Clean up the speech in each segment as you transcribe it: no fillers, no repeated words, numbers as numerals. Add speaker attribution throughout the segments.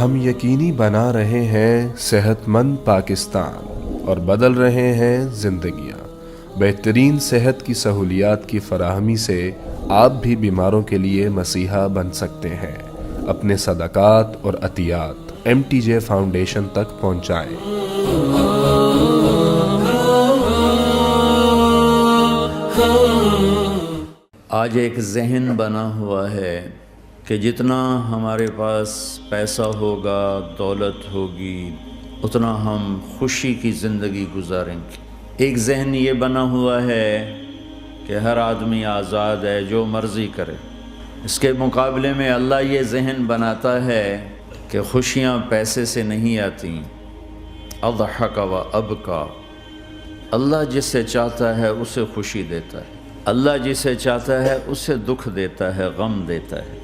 Speaker 1: ہم یقینی بنا رہے ہیں صحت مند پاکستان اور بدل رہے ہیں زندگیاں۔ بہترین صحت کی سہولیات کی فراہمی سے آپ بھی بیماروں کے لیے مسیحا بن سکتے ہیں۔ اپنے صدقات اور عطیات MTJ فاؤنڈیشن تک پہنچائیں۔
Speaker 2: آج ایک ذہن بنا ہوا ہے کہ جتنا ہمارے پاس پیسہ ہوگا، دولت ہوگی، اتنا ہم خوشی کی زندگی گزاریں گے۔ ایک ذہن یہ بنا ہوا ہے کہ ہر آدمی آزاد ہے، جو مرضی کرے۔ اس کے مقابلے میں اللہ یہ ذہن بناتا ہے کہ خوشیاں پیسے سے نہیں آتی۔ اضحک و ابکا، اللہ جسے چاہتا ہے اسے خوشی دیتا ہے، اللہ جسے چاہتا ہے اسے دکھ دیتا ہے، غم دیتا ہے۔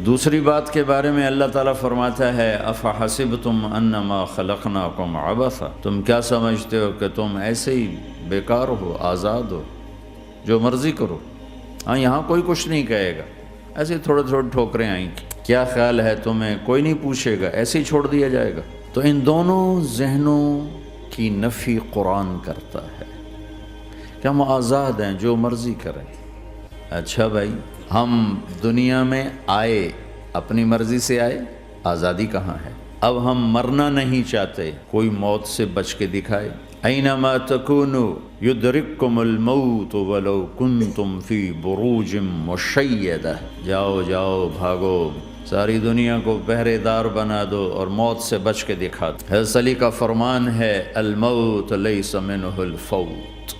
Speaker 2: دوسری بات کے بارے میں اللہ تعالیٰ فرماتا ہے افحسبتم انما خلقناکم عبثا، تم کیا سمجھتے ہو کہ تم ایسے ہی بیکار ہو، آزاد ہو، جو مرضی کرو۔ ہاں، یہاں کوئی کچھ نہیں کہے گا، ایسے تھوڑے تھوڑے ٹھوکریں آئیں گی، کیا خیال ہے تمہیں، کوئی نہیں پوچھے گا، ایسے ہی چھوڑ دیا جائے گا۔ تو ان دونوں ذہنوں کی نفی قرآن کرتا ہے کہ ہم آزاد ہیں، جو مرضی کریں۔ اچھا بھائی، ہم دنیا میں آئے اپنی مرضی سے آئے، آزادی کہاں ہے؟ اب ہم مرنا نہیں چاہتے، کوئی موت سے بچ کے دکھائے۔ اینما تکونوا یدرککم الموت ولو کنتم فی بروج مشیدہ، جاؤ جاؤ بھاگو، ساری دنیا کو پہرے دار بنا دو اور موت سے بچ کے دکھا دو۔ حضرت علی کا فرمان ہے الموت لیس منہ الفوت،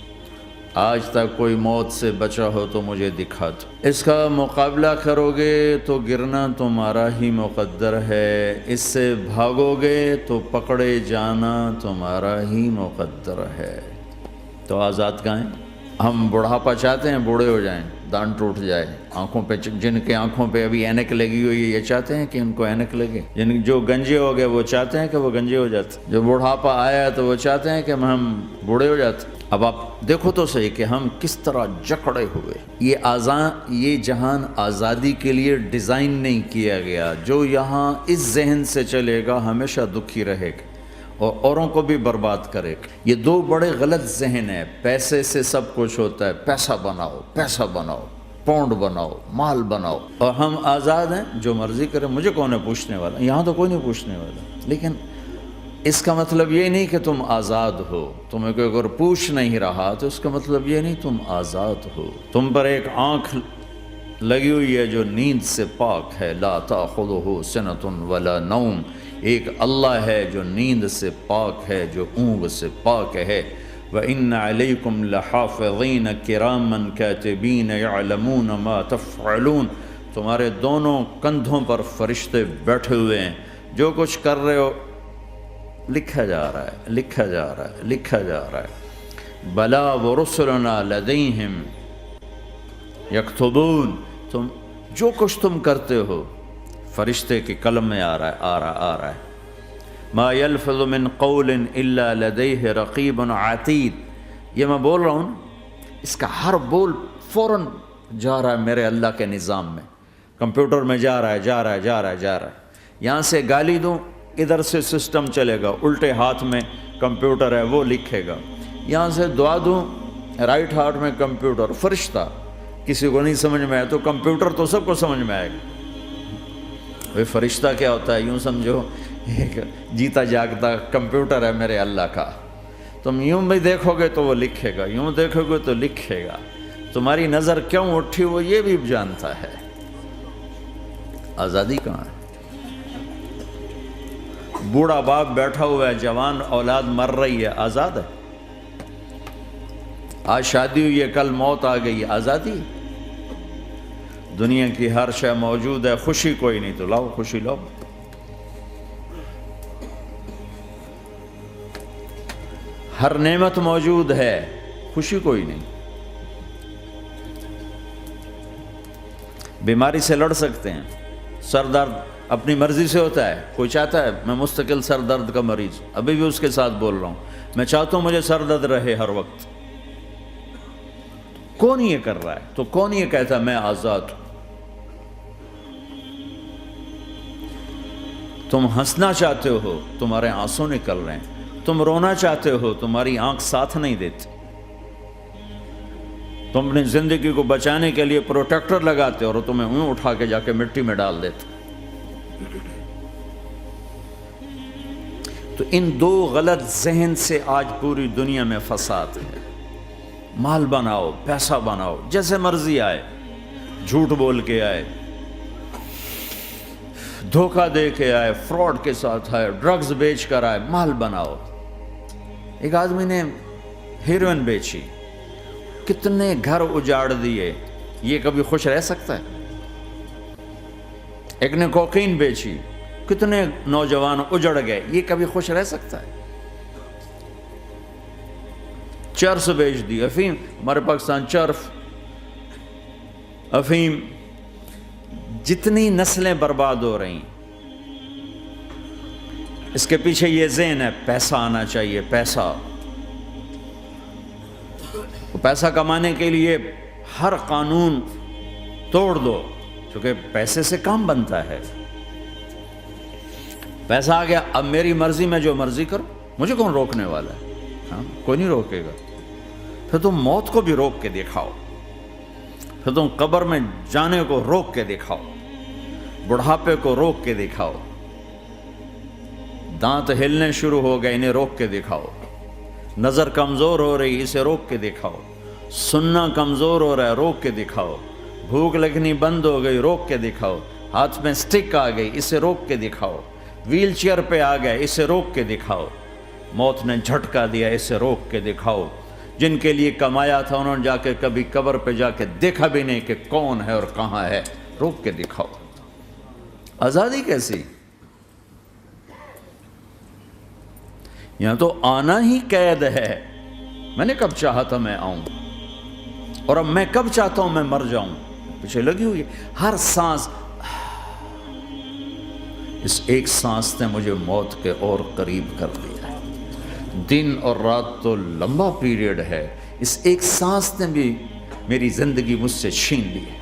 Speaker 2: آج تک کوئی موت سے بچا ہو تو مجھے دکھا دو۔ اس کا مقابلہ کرو گے تو گرنا تمہارا ہی مقدر ہے، اس سے بھاگو گے تو پکڑے جانا تمہارا ہی مقدر ہے۔ تو آزاد کہاں ہیں؟ ہم بڑھاپا چاہتے ہیں، بوڑھے ہو جائیں، دان ٹوٹ جائے، آنکھوں پہ، جن کے آنکھوں پہ ابھی اینک لگی ہوئی ہے یہ چاہتے ہیں کہ ان کو اینک لگے، جو گنجے ہو گئے وہ چاہتے ہیں کہ وہ گنجے ہو جاتے، جو بڑھاپا آیا تو وہ چاہتے ہیں کہ ہم بوڑھے ہو جاتے۔ اب آپ دیکھو تو صحیح کہ ہم کس طرح جکڑے ہوئے۔ یہ جہان آزادی کے لیے ڈیزائن نہیں کیا گیا۔ جو یہاں اس ذہن سے چلے گا ہمیشہ دکھی رہے گا اور اوروں کو بھی برباد کرے گا۔ یہ دو بڑے غلط ذہن ہیں۔ پیسے سے سب کچھ ہوتا ہے، پیسہ بناؤ، پیسہ بناؤ، پاؤنڈ بناؤ، مال بناؤ، اور ہم آزاد ہیں، جو مرضی کرے، مجھے کون ہے پوچھنے والا؟ یہاں تو کوئی نہیں پوچھنے والا۔ لیکن اس کا مطلب یہ نہیں کہ تم آزاد ہو۔ تمہیں کوئی اگر پوچھ نہیں رہا تو اس کا مطلب یہ نہیں تم آزاد ہو۔ تم پر ایک آنکھ لگی ہوئی ہے جو نیند سے پاک ہے، لا تأخذہ سنۃ ولا نوم، ایک اللہ ہے جو نیند سے پاک ہے، جو اونگ سے پاک ہے۔ وَإِنَّ عَلَيْكُمْ لَحَافِظِينَ كِرَامًا كَاتِبِينَ يَعْلَمُونَ مَا تَفْعَلُونَ، تمہارے دونوں کندھوں پر فرشتے بیٹھے ہوئے ہیں، جو کچھ کر رہے ہو لکھا جا رہا ہے، لکھا جا رہا ہے، لکھا جا رہا ہے۔ بلا وَرُسُلُنَا لَدَيْهِمْ يَكْتُبُونَ، تم جو کچھ تم کرتے ہو فرشتے کے قلم میں آ رہا ہے۔ ما يلفظ من قول الا لديه رقیب عتید، یہ میں بول رہا ہوں، اس کا ہر بول فوراً جا رہا ہے میرے اللہ کے نظام میں، کمپیوٹر میں جا رہا ہے، جا رہا ہے، جا رہا ہے، جا رہا ہے۔ یہاں سے گالی دوں، ادھر سے سسٹم چلے گا، الٹے ہاتھ میں کمپیوٹر ہے، وہ لکھے گا۔ یہاں سے دعا دوں، رائٹ ہاتھ میں کمپیوٹر، فرشتہ، کسی کو نہیں سمجھ میں آیا تو کمپیوٹر تو سب کو سمجھ میں آئے گا۔ وہ فرشتہ کیا ہوتا ہے؟ یوں سمجھو ایک جیتا جاگتا کمپیوٹر ہے میرے اللہ کا۔ تم یوں بھی دیکھو گے تو وہ لکھے گا، یوں دیکھو گے تو لکھے گا۔ تمہاری نظر کیوں اٹھی وہ یہ بھی جانتا ہے۔ آزادی کہاں ہے؟ بوڑھا باپ بیٹھا ہوا ہے، جوان اولاد مر رہی ہے، آزاد ہے؟ آج شادی ہوئی ہے، کل موت آ گئی، آزادی؟ دنیا کی ہر شے موجود ہے، خوشی کوئی نہیں، تو لاؤ خوشی لاؤ۔ ہر نعمت موجود ہے، خوشی کوئی نہیں۔ بیماری سے لڑ سکتے ہیں، سر درد اپنی مرضی سے ہوتا ہے۔ کوئی چاہتا ہے میں مستقل سر درد کا مریض، ابھی بھی اس کے ساتھ بول رہا ہوں، میں چاہتا ہوں مجھے سر درد رہے ہر وقت۔ کون یہ کر رہا ہے؟ تو کون یہ کہتا ہے میں آزاد ہوں؟ تم ہنسنا چاہتے ہو، تمہارے آنسو نکل رہے ہیں، تم رونا چاہتے ہو، تمہاری آنکھ ساتھ نہیں دیتی، تم اپنی زندگی کو بچانے کے لیے پروٹیکٹر لگاتے ہو اور تمہیں اون اٹھا کے جا کے مٹی میں ڈال دیتے۔ تو ان دو غلط ذہن سے آج پوری دنیا میں فساد ہے۔ مال بناؤ، پیسہ بناؤ، جیسے مرضی آئے، جھوٹ بول کے آئے، دھوکہ دے کے آئے، فراڈ کے ساتھ آئے، ڈرگز بیچ کر آئے، مال بناؤ۔ ایک آدمی نے ہیروئن بیچی، کتنے گھر اجاڑ دیے، یہ کبھی خوش رہ سکتا ہے؟ ایک نے کوکین بیچی، کتنے نوجوان اجڑ گئے، یہ کبھی خوش رہ سکتا ہے؟ چرس بیچ دی، افیم، ہمارے پاکستان چرف، افیم، جتنی نسلیں برباد ہو رہی، اس کے پیچھے یہ ذہن ہے پیسہ آنا چاہیے، پیسہ۔ پیسہ کمانے کے لیے ہر قانون توڑ دو، کیونکہ پیسے سے کام بنتا ہے۔ پیسہ آ گیا، اب میری مرضی میں جو مرضی کرو، مجھے کون روکنے والا ہے؟ ہاں، کوئی نہیں روکے گا۔ پھر تم موت کو بھی روک کے دکھاؤ، پھر تم قبر میں جانے کو روک کے دکھاؤ، بڑھاپے کو روک کے دکھاؤ، دانت ہلنے شروع ہو گئے، انہیں روک کے دکھاؤ، نظر کمزور ہو رہی، اسے روک کے دکھاؤ، سننا کمزور ہو رہا ہے، روک کے دکھاؤ، بھوک لگنی بند ہو گئی، روک کے دکھاؤ، ہاتھ میں سٹک آ گئی، اسے روک کے دکھاؤ، ویل چیئر پہ آ گئے، اسے روک کے دکھاؤ، موت نے جھٹکا دیا، اسے روک کے دکھاؤ۔ جن کے لیے کمایا تھا انہوں نے جا کے کبھی قبر پہ جا کے دیکھا بھی نہیں کہ کون ہے اور کہاں ہے، روک کے دکھاؤ۔ آزادی کیسی؟ یہاں تو آنا ہی قید ہے۔ میں نے کب چاہا تھا میں آؤں، اور اب میں کب چاہتا ہوں میں مر جاؤں، پیچھے لگی ہوئی ہے۔ ہر سانس، اس ایک سانس نے مجھے موت کے اور قریب کر دیا ہے۔ دن اور رات تو لمبا پیریڈ ہے، اس ایک سانس نے بھی میری زندگی مجھ سے چھین لی ہے۔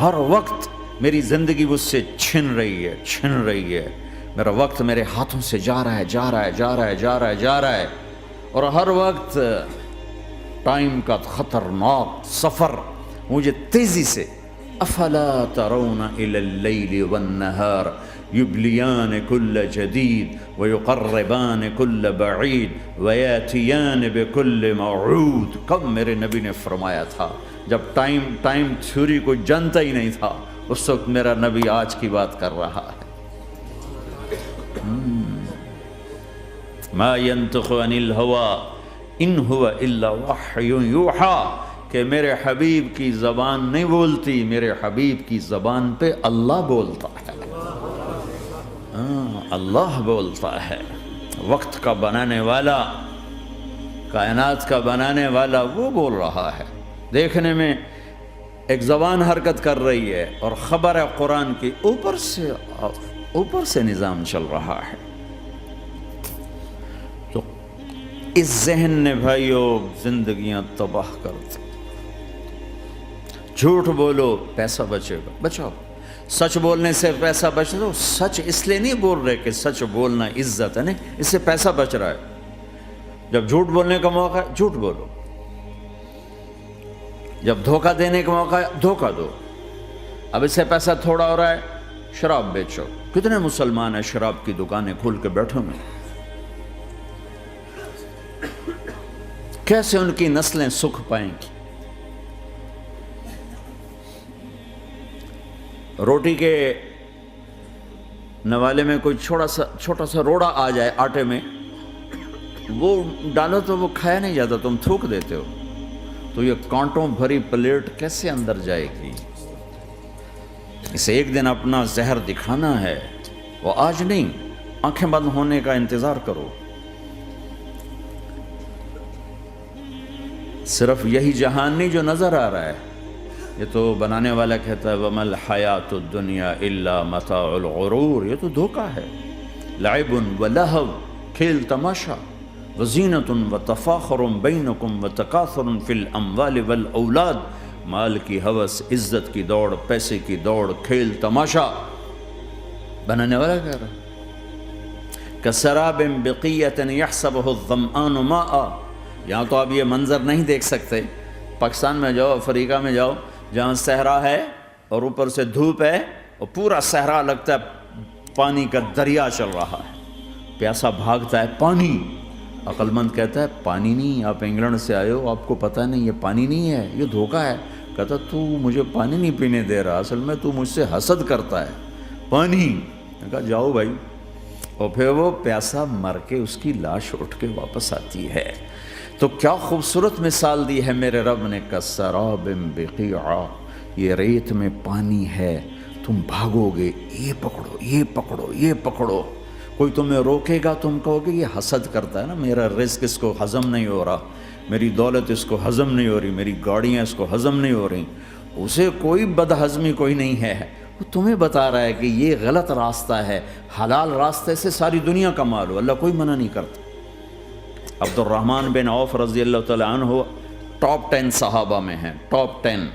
Speaker 2: ہر وقت میری زندگی مجھ سے چھن رہی ہے، چھن رہی ہے۔ میرا وقت میرے ہاتھوں سے جا رہا ہے، جا رہا ہے، جا رہا ہے، جا رہا ہے، جا رہا ہے، اور ہر وقت ٹائم کا خطرناک سفر مجھے تیزی سے۔ افلا ترون الى اللیل والنہار یبلیان کل جدید ویقربان کل بعید ویاتیان بکل موعود۔ کب میرے نبی نے فرمایا تھا؟ جب ٹائم تھیوری کو جانتا ہی نہیں تھا، اس وقت میرا نبی آج کی بات کر رہا ہے۔ ما ينطق عن الهوى ان هو الا وحی یوحی، کہ میرے حبیب کی زبان نہیں بولتی، میرے حبیب کی زبان پہ اللہ بولتا ہے۔ اللہ بولتا ہے۔ وقت کا بنانے والا، کائنات کا بنانے والا وہ بول رہا ہے۔ دیکھنے میں ایک زبان حرکت کر رہی ہے اور خبر ہے قرآن کی، اوپر سے نظام چل رہا ہے۔ تو اس ذہن نے بھائیو زندگیاں تباہ کر دی۔ جھوٹ بولو پیسہ بچے گا، بچاؤ۔ سچ بولنے سے پیسہ بچ دو۔ سچ اس لیے نہیں بول رہے کہ سچ بولنا عزت ہے، نہیں، اس سے پیسہ بچ رہا ہے۔ جب جھوٹ بولنے کا موقع ہے جھوٹ بولو، جب دھوکہ دینے کا موقع ہے دھوکہ دو۔ اب اس سے پیسہ تھوڑا ہو رہا ہے، شراب بیچو۔ کتنے مسلمان ہیں شراب کی دکانیں کھول کے بیٹھے ہوئے، کیسے ان کی نسلیں سکھ پائیں گی؟ روٹی کے نوالے میں کوئی چھوٹا سا روڑا آ جائے آٹے میں، وہ ڈالو تو وہ کھایا نہیں جاتا، تم تھوک دیتے ہو، تو یہ کانٹوں بھری پلیٹ کیسے اندر جائے گی؟ اسے ایک دن اپنا زہر دکھانا ہے، وہ آج نہیں، آنکھیں بند ہونے کا انتظار کرو۔ صرف یہی جہان نہیں جو نظر آ رہا ہے، یہ تو بنانے والا کہتا ہے وَمَا الْحَيَاةُ الدُّنْيَا إِلَّا مَتَاعُ الْغُرُورِ، یہ تو دھوکہ ہے۔ لَعِبٌ وَلَهْوٌ، کھیل تماشا، وَزِينَةٌ وَتَفَاخُرٌ بَيْنَكُمْ وَتَكَاثُرٌ فِي الْأَمْوَالِ وَالْأَوْلَادِ، مال کی ہوس، عزت کی دوڑ، پیسے کی دوڑ، کھیل تماشا۔ بنانے والا کہہ رہا ہے کسراب بقیۃ یحسبہ الظمآن ماء. یہاں تو آپ یہ منظر نہیں دیکھ سکتے. پاکستان میں جاؤ، افریقہ میں جاؤ، جہاں صحرا ہے اور اوپر سے دھوپ ہے اور پورا صحرا لگتا ہے پانی کا دریا چل رہا ہے، پیاسا بھاگتا ہے پانی. عقل مند کہتا ہے پانی نہیں، آپ انگلینڈ سے آئے ہو، آپ کو پتہ نہیں یہ پانی نہیں ہے، یہ دھوکہ ہے. کہتا تو مجھے پانی نہیں پینے دے رہا، اصل میں تو مجھ سے حسد کرتا ہے. پانی. میں کہا جاؤ بھائی. اور پھر وہ پیاسا مر کے اس کی لاش اٹھ کے واپس آتی ہے. تو کیا خوبصورت مثال دی ہے میرے رب نے. کسراب بقیع، یہ ریت میں پانی ہے، تم بھاگو گے، یہ پکڑو، یہ پکڑو، یہ پکڑو. کوئی تمہیں روکے گا، تم کہو گے یہ حسد کرتا ہے نا، میرا رزق اس کو ہضم نہیں ہو رہا، میری دولت اس کو ہضم نہیں ہو رہی، میری گاڑیاں اس کو ہضم نہیں ہو رہی. اسے کوئی بد ہضمی کوئی نہیں ہے، وہ تمہیں بتا رہا ہے کہ یہ غلط راستہ ہے، حلال راستے سے ساری دنیا کا مال ہو. اللہ کوئی منع نہیں کرتا. عبد الرحمن بن عوف رضی اللہ تعالیٰ عنہ ٹاپ 10 صحابہ میں ہیں. ٹاپ 10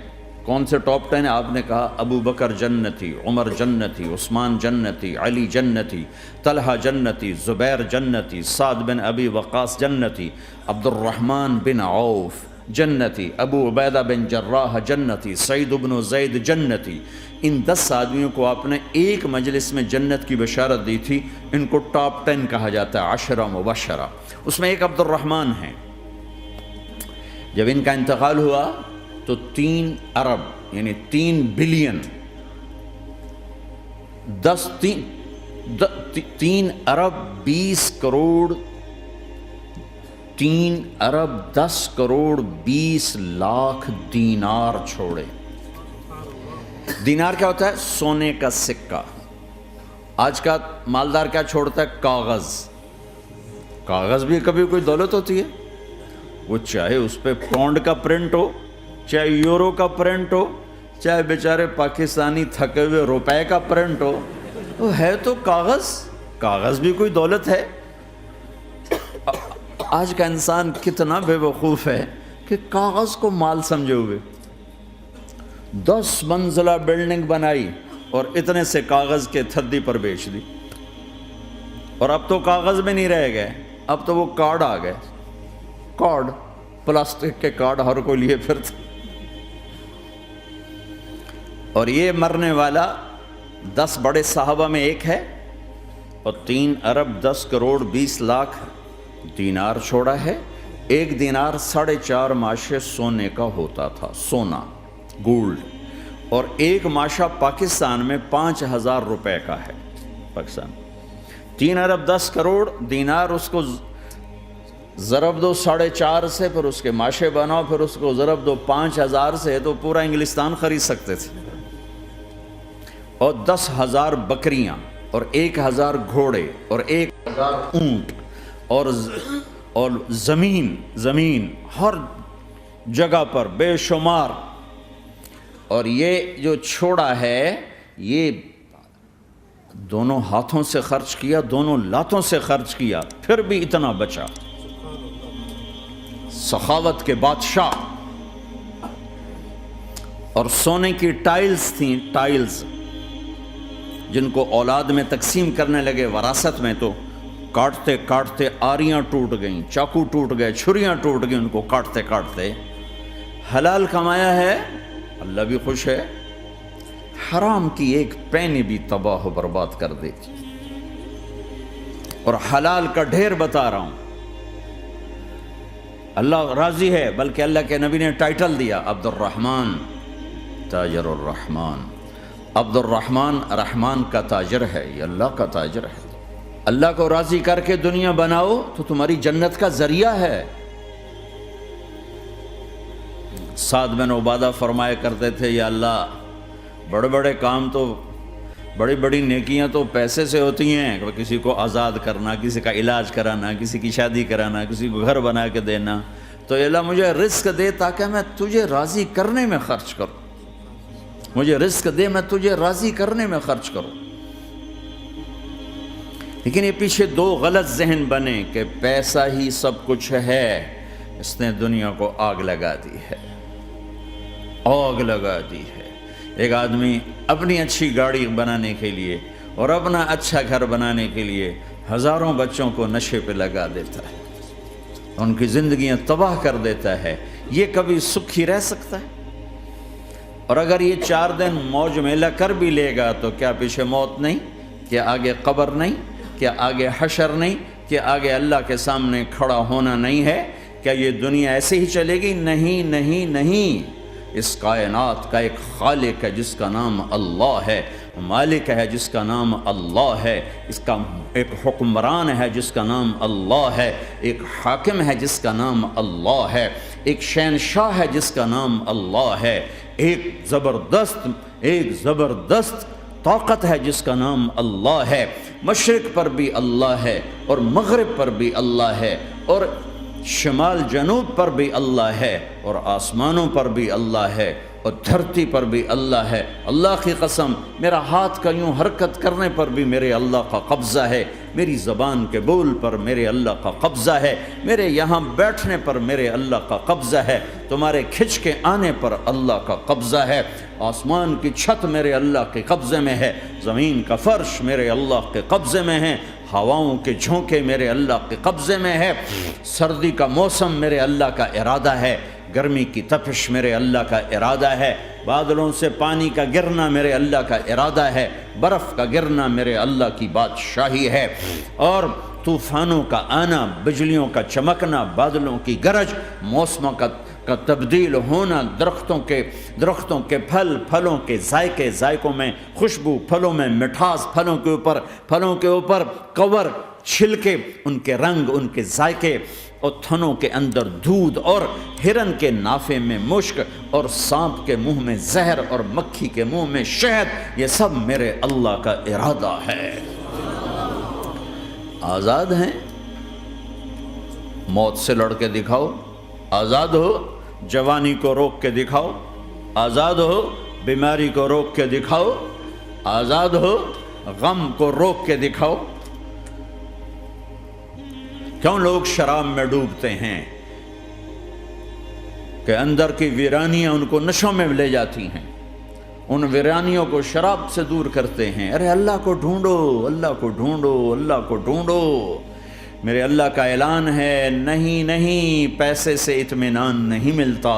Speaker 2: کون سے ٹاپ 10 ہیں؟ آپ نے کہا ابو بکر جنتی، عمر جنتی، عثمان جنتی، علی جنتی، طلحہ جنتی، زبیر جنتی، سعد بن ابی وقاص جنتی، عبد الرحمن بن عوف جنتی، ابو عبیدہ بن جراح جنتی، سعید بن زید جنتی. ان 10 آدمیوں کو آپ نے ایک مجلس میں جنت کی بشارت دی تھی. ان کو ٹاپ 10 کہا جاتا ہے، 10 مبشرہ. اس میں ایک عبد الرحمن ہیں. جب ان کا انتقال ہوا تو 3 ارب یعنی 3 بلین 3 ارب 20 کروڑ 3 ارب 10 کروڑ 20 لاکھ دینار چھوڑے. دینار کیا ہوتا ہے؟ سونے کا سکہ. آج کا مالدار کیا چھوڑتا ہے؟ کاغذ. کاغذ بھی کبھی کوئی دولت ہوتی ہے؟ وہ چاہے اس پہ پاؤنڈ کا پرنٹ ہو، چاہے یورو کا پرنٹ ہو، چاہے بیچارے پاکستانی تھکے ہوئے روپے کا پرنٹ ہو، وہ ہے تو کاغذ. کاغذ بھی کوئی دولت ہے. آج کا انسان کتنا بے وقوف ہے کہ کاغذ کو مال سمجھے ہوئے. 10 منزلہ بلڈنگ بنائی اور اتنے سے کاغذ کے تھدی پر بیچ دی. اور اب تو کاغذ میں نہیں رہ گئے، اب تو وہ کارڈ آ گئے. کارڈ، پلاسٹک کے کارڈ ہر کوئی لیے پھرتا. اور یہ مرنے والا 10 بڑے صحابہ میں ایک ہے اور 3 ارب 10 کروڑ 20 لاکھ دینار چھوڑا ہے. ایک دینار 4.5 ماشے سونے کا ہوتا تھا، سونا، گولڈ. اور ایک ماشا پاکستان میں 5,000 روپے کا ہے. پاکستان 3 ارب 10 کروڑ دینار، اس کو ضرب دو 4.5 سے، پھر اس کے ماشے بناؤ، پھر اس کو ضرب دو 5,000 سے، تو پورا انگلستان خرید سکتے تھے. اور 10,000 بکریاں اور 1,000 گھوڑے اور 1,000 اونٹ اور زمین ہر جگہ پر بے شمار. اور یہ جو چھوڑا ہے یہ دونوں ہاتھوں سے خرچ کیا، دونوں لاتوں سے خرچ کیا، پھر بھی اتنا بچا. سخاوت کے بادشاہ. اور سونے کی ٹائلز تھیں، ٹائلز جن کو اولاد میں تقسیم کرنے لگے وراثت میں، تو کاٹتے کاٹتے آریاں ٹوٹ گئیں، چاقو ٹوٹ گئے، چھریاں ٹوٹ گئیں، ان کو کاٹتے کاٹتے. حلال کمایا ہے، اللہ بھی خوش ہے. حرام کی ایک پینی بھی تباہ و برباد کر دیتی. اور حلال کا ڈھیر بتا رہا ہوں. اللہ راضی ہے، بلکہ اللہ کے نبی نے ٹائٹل دیا عبد الرحمن تاجر الرحمن. عبد الرحمن رحمان کا تاجر ہے، یہ اللہ کا تاجر ہے. اللہ کو راضی کر کے دنیا بناؤ تو تمہاری جنت کا ذریعہ ہے. سعد بن عبادہ فرمایا کرتے تھے، یا اللہ بڑے بڑے کام تو، بڑی بڑی نیکیاں تو پیسے سے ہوتی ہیں، کسی کو آزاد کرنا، کسی کا علاج کرانا، کسی کی شادی کرانا، کسی کو گھر بنا کے دینا. تو یا اللہ مجھے رزق دے تاکہ میں تجھے راضی کرنے میں خرچ کروں. مجھے رزق دے، میں تجھے راضی کرنے میں خرچ کروں. لیکن یہ پیچھے 2 غلط ذہن بنے کہ پیسہ ہی سب کچھ ہے. اس نے دنیا کو آگ لگا دی ہے، آگ لگا دی ہے. ایک آدمی اپنی اچھی گاڑی بنانے کے لیے اور اپنا اچھا گھر بنانے کے لیے ہزاروں بچوں کو نشے پہ لگا دیتا ہے، ان کی زندگیاں تباہ کر دیتا ہے، یہ کبھی سکھی رہ سکتا ہے؟ اور اگر یہ 4 دن موج میلہ کر بھی لے گا تو کیا پیچھے موت نہیں؟ کیا آگے قبر نہیں؟ کیا آگے حشر نہیں؟ کیا آگے اللہ کے سامنے کھڑا ہونا نہیں ہے؟ کیا یہ دنیا ایسے ہی چلے گی؟ نہیں نہیں نہیں، اس کائنات کا ایک خالق ہے جس کا نام اللہ ہے، مالک ہے جس کا نام اللہ ہے، اس کا ایک حکمران ہے جس کا نام اللہ ہے، ایک حاکم ہے جس کا نام اللہ ہے، ایک شہنشاہ ہے جس کا نام اللہ ہے، ایک زبردست طاقت ہے جس کا نام اللہ ہے، مشرق پر بھی اللہ ہے اور مغرب پر بھی اللہ ہے اور شمال جنوب پر بھی اللہ ہے اور آسمانوں پر بھی اللہ ہے اور دھرتی پر بھی اللہ ہے۔ اللہ کی قسم، میرا ہاتھ کا یوں حرکت کرنے پر بھی میرے اللہ کا قبضہ ہے، میری زبان کے بول پر میرے اللہ کا قبضہ ہے، میرے یہاں بیٹھنے پر میرے اللہ کا قبضہ ہے، تمہارے کھچ کے آنے پر اللہ کا قبضہ ہے، آسمان کی چھت میرے اللہ کے قبضے میں ہے، زمین کا فرش میرے اللہ کے قبضے میں ہے، ہواؤں کے جھونکے میرے اللہ کے قبضے میں ہے، سردی کا موسم میرے اللہ کا ارادہ ہے، گرمی کی تپش میرے اللہ کا ارادہ ہے، بادلوں سے پانی کا گرنا میرے اللہ کا ارادہ ہے، برف کا گرنا میرے اللہ کی بادشاہی ہے، اور طوفانوں کا آنا، بجلیوں کا چمکنا، بادلوں کی گرج، موسموں کا تبدیل ہونا، درختوں کے پھلوں کے ذائقوں میں خوشبو، پھلوں میں مٹھاس، پھلوں کے اوپر کور، چھلکے، ان کے رنگ، ان کے ذائقے، اور تھنوں کے اندر دودھ، اور ہرن کے نافے میں مشک، اور سانپ کے منہ میں زہر، اور مکھی کے منہ میں شہد، یہ سب میرے اللہ کا ارادہ ہے۔ آزاد ہیں؟ موت سے لڑ کے دکھاؤ، آزاد ہو، جوانی کو روک کے دکھاؤ، آزاد ہو، بیماری کو روک کے دکھاؤ، آزاد ہو، غم کو روک کے دکھاؤ۔ کیوں لوگ شراب میں ڈوبتے ہیں؟ کہ اندر کی ویرانیاں ان کو نشوں میں لے جاتی ہیں، ان ویرانیوں کو شراب سے دور کرتے ہیں۔ ارے اللہ کو ڈھونڈو، اللہ کو ڈھونڈو، اللہ کو ڈھونڈو۔ میرے اللہ کا اعلان ہے، نہیں پیسے سے اطمینان نہیں ملتا۔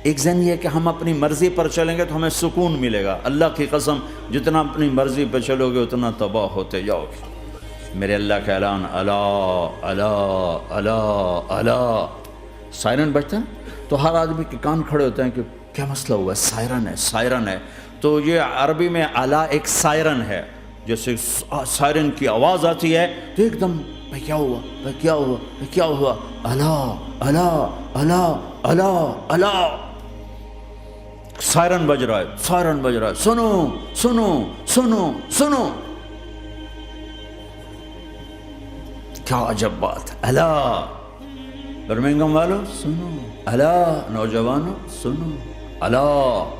Speaker 2: ایک ذہن یہ کہ ہم اپنی مرضی پر چلیں گے تو ہمیں سکون ملے گا۔ اللہ کی قسم، جتنا اپنی مرضی پہ چلو گے اتنا تباہ ہوتے جاؤ گے۔ میرے اللہ کا اعلان، اللہ اللہ اللہ اللہ، سائرن بجتا ہے تو ہر آدمی کے کان کھڑے ہوتے ہیں کہ کیا مسئلہ ہوا ہے، سائرن ہے۔ تو یہ عربی میں اعلیٰ ایک سائرن ہے، جیسے سائرن کی آواز آتی ہے تو ایک دم کیا ہوا، اللہ اللہ اللہ اللہ اللہ، سائرن بج رہا ہے، سنو سنو سنو سنو، کیا عجب بات ہے۔ اللہ برمنگم والوں سنو، اللہ نوجوانوں سنو، اللہ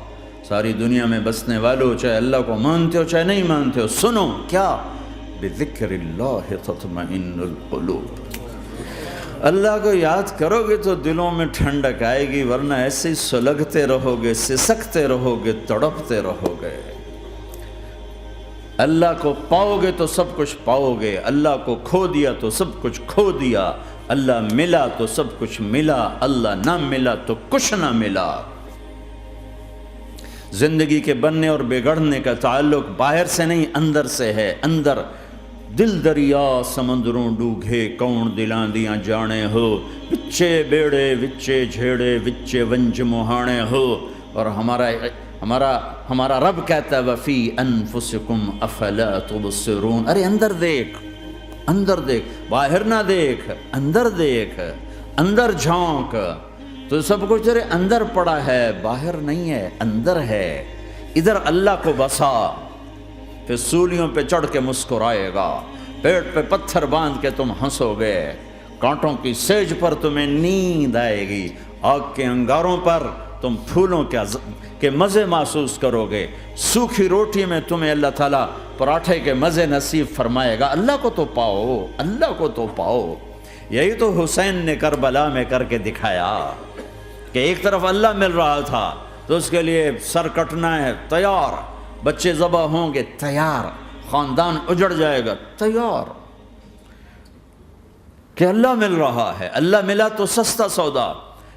Speaker 2: ساری دنیا میں بسنے والوں، چاہے اللہ کو مانتے ہو چاہے نہیں مانتے ہو، سنو۔ کیا؟ بذکر اللہ تطمئن القلوب، اللہ کو یاد کرو گے تو دلوں میں ٹھنڈک آئے گی، ورنہ ایسے ہی سلگتے رہو گے، سسکتے رہو گے، تڑپتے رہو گے۔ اللہ کو پاؤ گے تو سب کچھ پاؤ گے، اللہ کو کھو دیا تو سب کچھ کھو دیا، اللہ ملا تو سب کچھ ملا، اللہ نہ ملا تو کچھ نہ ملا۔ زندگی کے بننے اور بگڑنے کا تعلق باہر سے نہیں، اندر سے ہے۔ اندر دل دریا سمندروں ڈوگے، کون دلاں دیاں جانے ہو، وچے بیڑے وچے جھیڑے وچے ونج مہانے ہو۔ اور ہمارا رب کہتا ہے وفی انفسکم افلا تبصرون، ارے اندر دیکھ، باہر نہ دیکھ، اندر جھانک، تو سب کچھ تیرے اندر پڑا ہے، باہر نہیں ہے، اندر ہے۔ ادھر اللہ کو بسا، پھر سولیوں پہ چڑھ کے مسکرائے گا، پیٹ پہ پتھر باندھ کے تم ہنسو گے، کانٹوں کی سیج پر تمہیں نیند آئے گی، آگ کے انگاروں پر تم پھولوں کے مزے محسوس کرو گے، سوکھی روٹی میں تمہیں اللہ تعالیٰ پراٹھے کے مزے نصیب فرمائے گا۔ اللہ کو تو پاؤ، اللہ کو تو پاؤ۔ یہی تو حسین نے کربلا میں کر کے دکھایا کہ ایک طرف اللہ مل رہا تھا تو اس کے لیے سر کٹنا ہے، تیار، بچے ذبح ہوں گے، تیار، خاندان اجڑ جائے گا، تیار، کہ اللہ مل رہا ہے، اللہ ملا تو سستا سودا۔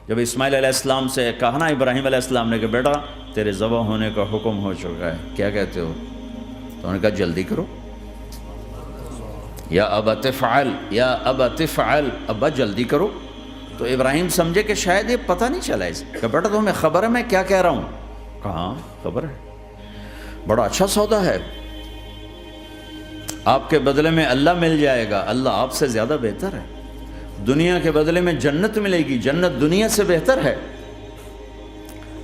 Speaker 2: جب اسماعیل علیہ السلام سے کہا نا ابراہیم علیہ السلام نے کہ بیٹا تیرے ذبح ہونے کا حکم ہو چکا ہے، کیا کہتے ہو؟ تو انہوں نے کہا جلدی کرو، یا ابا تفعل، یا ابا تفعل، ابا جلدی کرو۔ تو ابراہیم سمجھے کہ شاید یہ پتہ نہیں چلا اسے، کہ بیٹا تمہیں خبر ہے میں کیا کہہ رہا ہوں؟ کہاں خبر ہے، بڑا اچھا سودا ہے، آپ کے بدلے میں اللہ مل جائے گا، اللہ آپ سے زیادہ بہتر ہے، دنیا کے بدلے میں جنت ملے گی، جنت دنیا سے بہتر ہے۔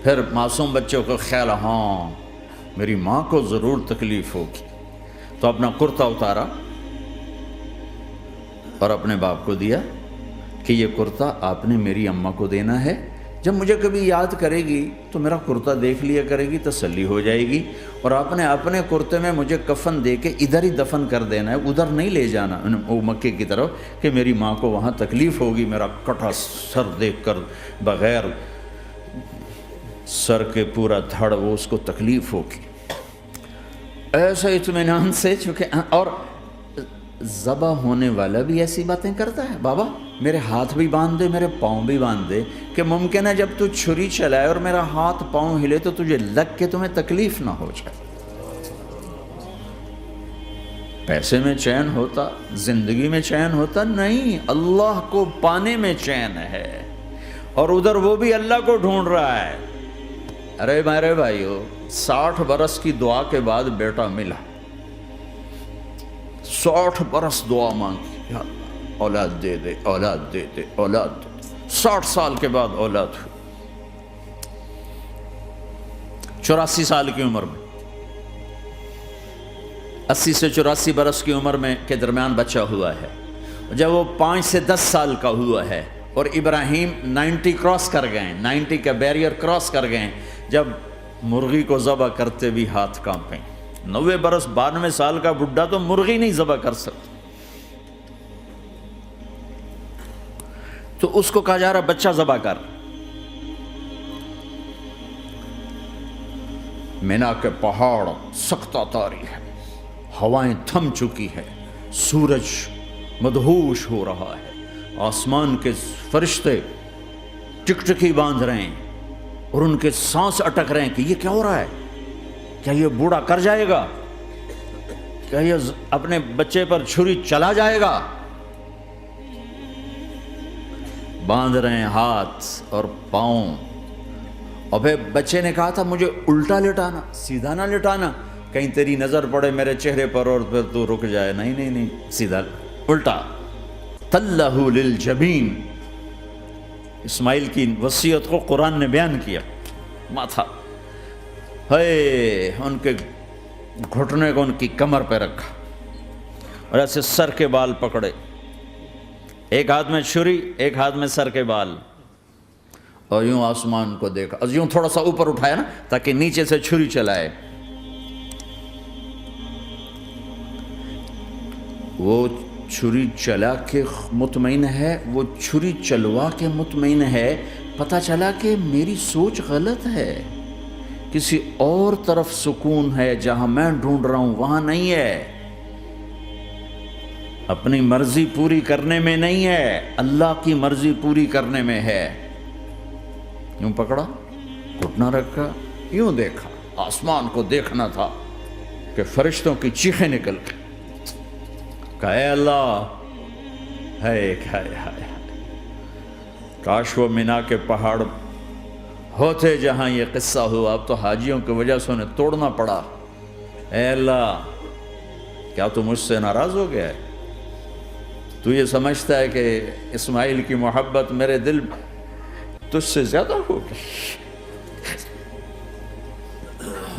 Speaker 2: پھر معصوم بچوں کو خیال، ہاں میری ماں کو ضرور تکلیف ہوگی، تو اپنا کرتا اتارا اور اپنے باپ کو دیا کہ یہ کرتا آپ نے میری اماں کو دینا ہے، جب مجھے کبھی یاد کرے گی تو میرا کرتا دیکھ لیا کرے گی، تسلی ہو جائے گی، اور آپ نے اپنے کرتے میں مجھے کفن دے کے ادھر ہی دفن کر دینا ہے، ادھر نہیں لے جانا وہ مکے کی طرف کہ میری ماں کو وہاں تکلیف ہوگی، میرا کٹا سر دیکھ کر بغیر سر کے پورا دھڑ وہ اس کو تکلیف ہوگی۔ ایسے اطمینان سے، چونکہ اور ذبح ہونے والا بھی ایسی باتیں کرتا ہے، بابا میرے ہاتھ بھی باندھ دے، میرے پاؤں بھی باندھ دے، کہ ممکن ہے جب تو چھری چلائے اور میرا ہاتھ پاؤں ہلے تو تجھے لگ کے تمہیں تکلیف نہ ہو جائے۔ پیسے میں چین ہوتا، زندگی میں چین ہوتا نہیں، اللہ کو پانے میں چین ہے، اور ادھر وہ بھی اللہ کو ڈھونڈ رہا ہے۔ ارے میرے بھائیو، 60 برس کی دعا کے بعد بیٹا ملا، 60 برس دعا مانگی، یا اللہ اولاد دے دے، اولاد دے دے، اولاد دے دے، 60 سال کے بعد اولاد ہوئی، 84 سال کی عمر میں، 80 سے 84 برس کی عمر میں کے درمیان بچہ ہوا ہے۔ جب وہ 5 سے 10 سال کا ہوا ہے اور ابراہیم 90 کراس کر گئے، 90 کا بیریئر کراس کر گئے، جب مرغی کو ذبح کرتے بھی ہاتھ کانپیں، 90 برس 92 سال کا بڈھا تو مرغی نہیں ذبح کر سکتا، تو اس کو کہا جا رہا بچہ ذبح کر۔ مینا کے پہاڑ سختہ تاری ہے، ہوائیں تھم چکی ہے، سورج مدہوش ہو رہا ہے، آسمان کے فرشتے ٹکٹکی باندھ رہے ہیں اور ان کے سانس اٹک رہے ہیں کہ یہ کیا ہو رہا ہے، کیا یہ بوڑھا کر جائے گا، کیا یہ اپنے بچے پر چھری چلا جائے گا؟ باندھ رہے ہیں ہاتھ اور پاؤں، اور پھر بچے نے کہا تھا مجھے الٹا لٹانا، سیدھا نہ لٹانا، کہیں تیری نظر پڑے میرے چہرے پر اور پھر تو رک جائے، نہیں نہیں نہیں، سیدھا الٹا۔ تلہ للجبین، اسماعیل کی وصیت کو قرآن نے بیان کیا، ماتھا ہے ان کے گھٹنے کو ان کی کمر پہ رکھا اور ایسے سر کے بال پکڑے، ایک ہاتھ میں چھری، ایک ہاتھ میں سر کے بال، اور یوں آسمان کو دیکھا، اور یوں تھوڑا سا اوپر اٹھایا نا تاکہ نیچے سے چھری چلائے۔ وہ چھری چلا کے مطمئن ہے، وہ چھری چلوا کے مطمئن ہے، پتہ چلا کہ میری سوچ غلط ہے، کسی اور طرف سکون ہے، جہاں میں ڈھونڈ رہا ہوں وہاں نہیں ہے، اپنی مرضی پوری کرنے میں نہیں ہے، اللہ کی مرضی پوری کرنے میں ہے۔ یوں پکڑا، گھٹنا رکھا، یوں دیکھا، آسمان کو دیکھنا تھا کہ فرشتوں کی چیخیں نکل گئی، کہ اے اللہ، ہائے ہائے ہائے، کاش وہ مینا کے پہاڑ ہوتے جہاں یہ قصہ ہوا، اب تو حاجیوں کی وجہ سے انہیں توڑنا پڑا۔ اے اللہ، کیا تو مجھ سے ناراض ہو گیا ہے؟ تو یہ سمجھتا ہے کہ اسماعیل کی محبت میرے دل تجھ سے زیادہ ہوگی؟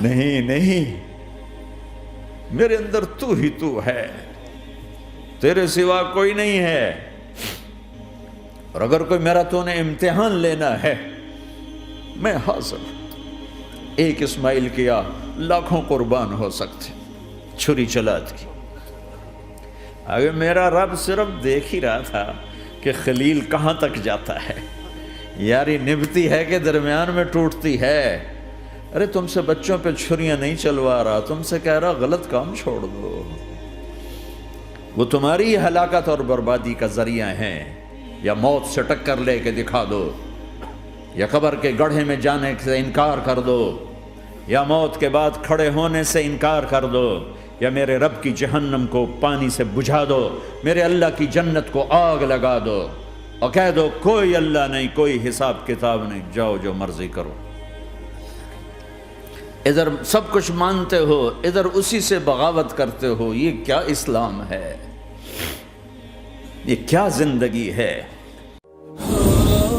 Speaker 2: نہیں نہیں، میرے اندر تو ہی تو ہے، تیرے سوا کوئی نہیں ہے، اور اگر کوئی میرا تو نے امتحان لینا ہے میں حاضر ہوں۔ ایک اسماعیل کیا لاکھوں قربان ہو سکتے، چھری چلات کی۔ اگر میرا رب صرف دیکھ ہی رہا تھا کہ خلیل کہاں تک جاتا ہے، یاری نبھتی ہے کہ درمیان میں ٹوٹتی ہے۔ ارے تم سے بچوں پہ چھریاں نہیں چلوا رہا، تم سے کہہ رہا غلط کام چھوڑ دو، وہ تمہاری ہلاکت اور بربادی کا ذریعہ ہیں، یا موت سے ٹکر لے کے دکھا دو، یا قبر کے گڑھے میں جانے سے انکار کر دو، یا موت کے بعد کھڑے ہونے سے انکار کر دو، یا میرے رب کی جہنم کو پانی سے بجھا دو، میرے اللہ کی جنت کو آگ لگا دو، اور کہہ دو کوئی اللہ نہیں، کوئی حساب کتاب نہیں، جاؤ جو مرضی کرو۔ ادھر سب کچھ مانتے ہو، ادھر اسی سے بغاوت کرتے ہو۔ یہ کیا اسلام ہے؟ یہ کیا زندگی ہے؟